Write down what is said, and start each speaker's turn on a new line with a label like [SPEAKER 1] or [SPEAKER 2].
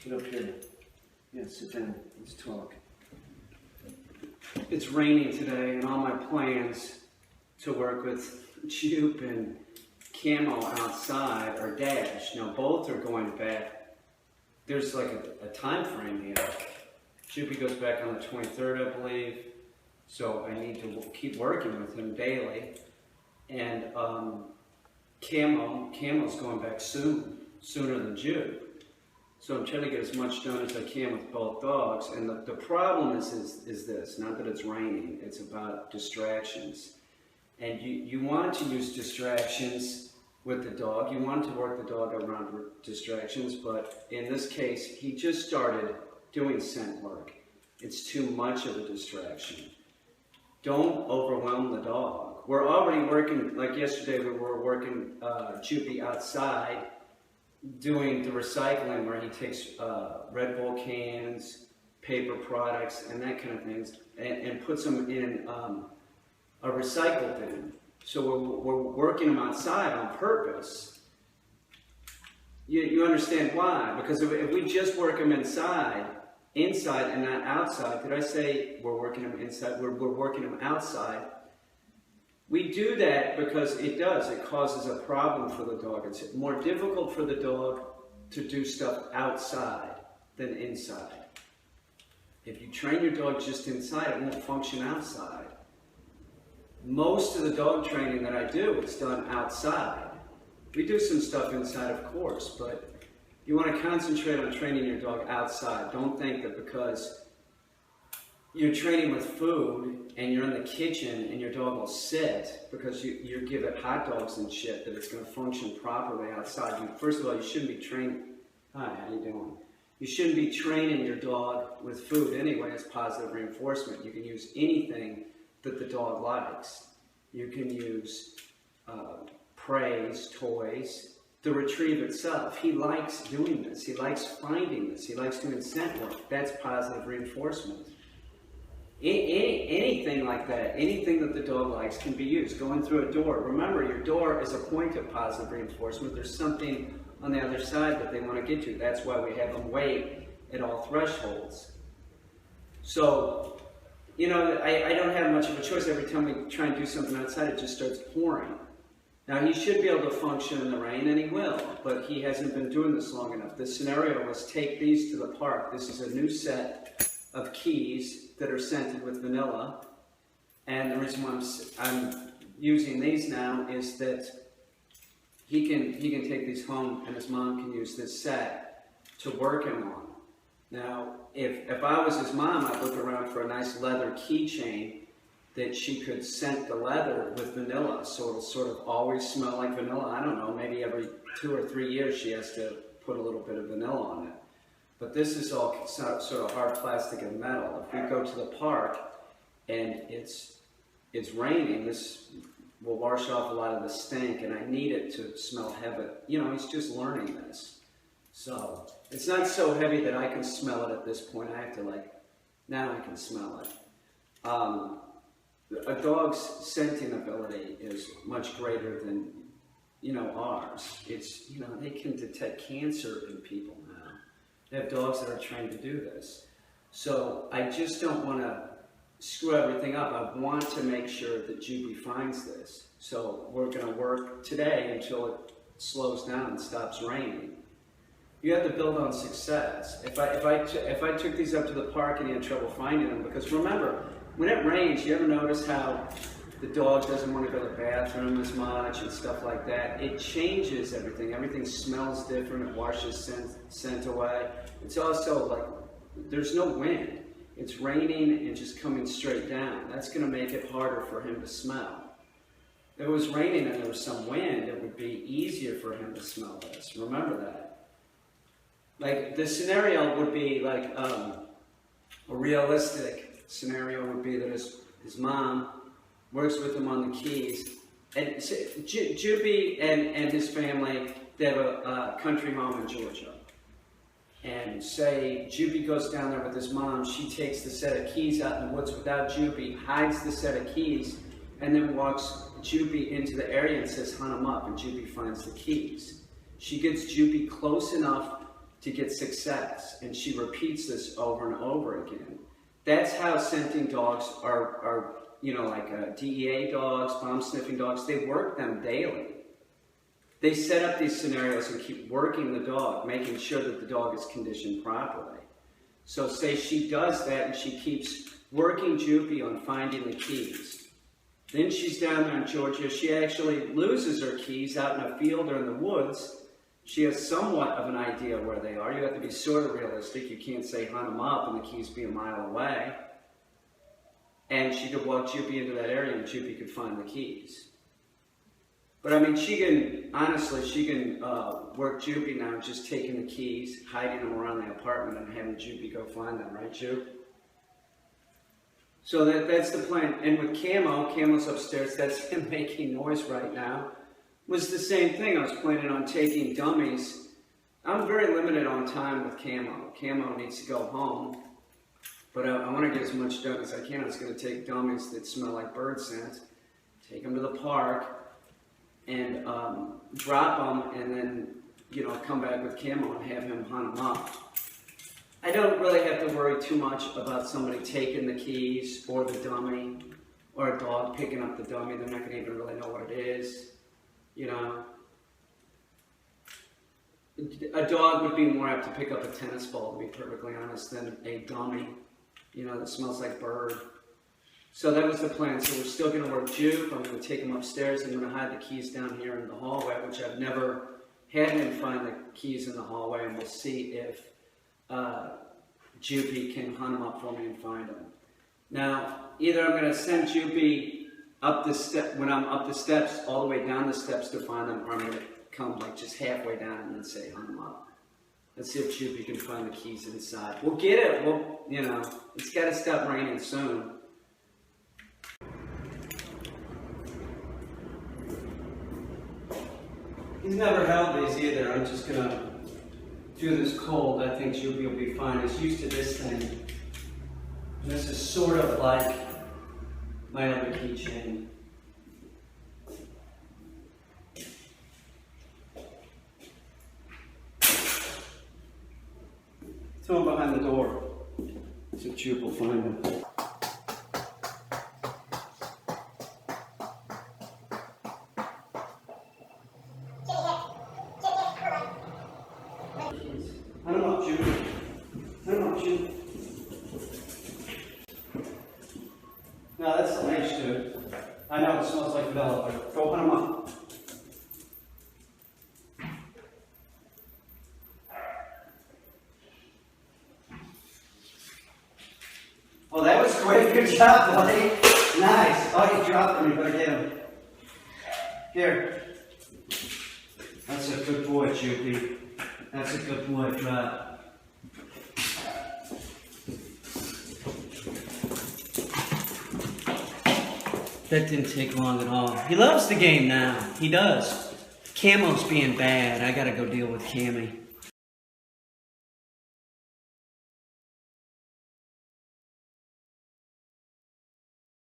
[SPEAKER 1] Get up here. Yeah, sit down. Let's talk.
[SPEAKER 2] It's raining today, and all my plans to work with Jupe and Camo outside are dashed. Now, both are going back. There's like a time frame here. Jupe goes back on the 23rd, I believe. So I need to keep working with him daily. And Camo's going back sooner than Jupe. So I'm trying to get as much done as I can with both dogs. And the problem is this, not that it's raining, it's about distractions. And you want to use distractions with the dog. You want to work the dog around distractions, but in this case, he just started doing scent work. It's too much of a distraction. Don't overwhelm the dog. We're already working, like yesterday we were working Jupe outside, doing the recycling where he takes Red Bull cans, paper products, and that kind of things, and puts them in a recycle bin. So we're working them outside on purpose. You understand why? Because if we just work them inside and not outside, did I say we're working them inside? We're working them outside. We do that because it causes a problem for the dog. It's more difficult for the dog to do stuff outside than inside. If you train your dog just inside, it won't function outside. Most of the dog training that I do is done outside. We do some stuff inside, of course, but you want to concentrate on training your dog outside. Don't think that because you're training with food and you're in the kitchen and your dog will sit because you give it hot dogs and shit that it's going to function properly outside. First of all, you shouldn't be training. Hi, how you doing? You shouldn't be training your dog with food anyway as positive reinforcement. You can use anything that the dog likes. You can use praise, toys, the retrieve itself. He likes doing this. He likes finding this. He likes doing scent work. That's positive reinforcement. Anything like that, anything that the dog likes can be used. Going through a door. Remember, your door is a point of positive reinforcement. There's something on the other side that they want to get to. That's why we have them wait at all thresholds. So, you know, I don't have much of a choice. Every time we try and do something outside, it just starts pouring. Now, he should be able to function in the rain, and he will, but he hasn't been doing this long enough. The scenario was take these to the park. This is a new set of keys that are scented with vanilla, and the reason why I'm using these now is that he can take these home, and his mom can use this set to work him on. Now, if I was his mom, I'd look around for a nice leather keychain that she could scent the leather with vanilla, so it'll sort of always smell like vanilla. I don't know, maybe every 2 or 3 years she has to put a little bit of vanilla on it. But this is all sort of hard plastic and metal. If we go to the park and it's raining, this will wash off a lot of the stink, and I need it to smell heavy. You know, he's just learning this. So it's not so heavy that I can smell it at this point. I have to now I can smell it. A dog's scenting ability is much greater than, ours. It's, they can detect cancer in people now. They have dogs that are trained to do this. So I just don't want to screw everything up. I want to make sure that Jupe finds this. So we're going to work today until it slows down and stops raining. You have to build on success. If I took these up to the park and he had trouble finding them, because remember, when it rains, you ever notice how the dog doesn't want to go to the bathroom as much and stuff like that? It changes everything. Everything smells different. It washes scent away. It's also like there's no wind. It's raining and just coming straight down. That's going to make it harder for him to smell. If it was raining and there was some wind, it would be easier for him to smell this. Remember that. Like the scenario would be like a realistic scenario would be that his mom works with him on the keys. And Jupe and his family, they have a country home in Georgia. And say Jupe goes down there with his mom, she takes the set of keys out in the woods without Jupe, hides the set of keys, and then walks Jupe into the area and says, hunt him up, and Jupe finds the keys. She gets Jupe close enough to get success. And she repeats this over and over again. That's how scenting dogs are you know, like DEA dogs, bomb sniffing dogs, they work them daily. They set up these scenarios and keep working the dog, making sure that the dog is conditioned properly. So say she does that and she keeps working Joopy on finding the keys. Then she's down there in Georgia. She actually loses her keys out in a field or in the woods. She has somewhat of an idea where they are. You have to be sort of realistic. You can't say hunt them up and the keys be a mile away. And she could walk Joopy into that area and Joopy could find the keys. But I mean, she can, honestly, she can work Joopy now just taking the keys, hiding them around the apartment and having Joopy go find them, right, Joop? So that's the plan. And with Camo's upstairs, that's him making noise right now, was the same thing. I was planning on taking dummies. I'm very limited on time with Camo. Camo needs to go home. But I want to get as much done as I can. I was going to take dummies that smell like bird scent, take them to the park, and drop them, and then, you know, come back with Camo and have him hunt them up. I don't really have to worry too much about somebody taking the keys or the dummy, or a dog picking up the dummy. They're not going to even really know what it is, you know. A dog would be more apt to pick up a tennis ball, to be perfectly honest, than a dummy, you know, that smells like bird. So that was the plan. So we're still going to work Jupe. I'm going to take him upstairs. I'm going to hide the keys down here in the hallway, which I've never had him find the keys in the hallway, and we'll see if Joopy can hunt them up for me and find them. Now, either I'm going to send Joopy up the step when I'm up the steps, all the way down the steps to find them, or I'm going to come like just halfway down and then say hunt them up. Let's see if Joopy can find the keys inside. We'll get it. We'll, you know, it's got to stop raining soon. He's never held these either. I'm just going to do this cold. I think Joopy will be fine. He's used to this thing. And this is sort of like my other keychain. Throw him behind the door so Joop will find him. I don't know, Joop. I don't know, Joop. No, that's the leash, dude. I know it smells like vanilla, but go hunt him up. Oh, that was great. Good job, buddy. Nice. Oh, you dropped him. You better get him. Here. That's a good boy, Joopy. That's a good boy. Drop. That didn't take long at all. He loves the game now. He does. Camo's being bad. I gotta go deal with Cammy.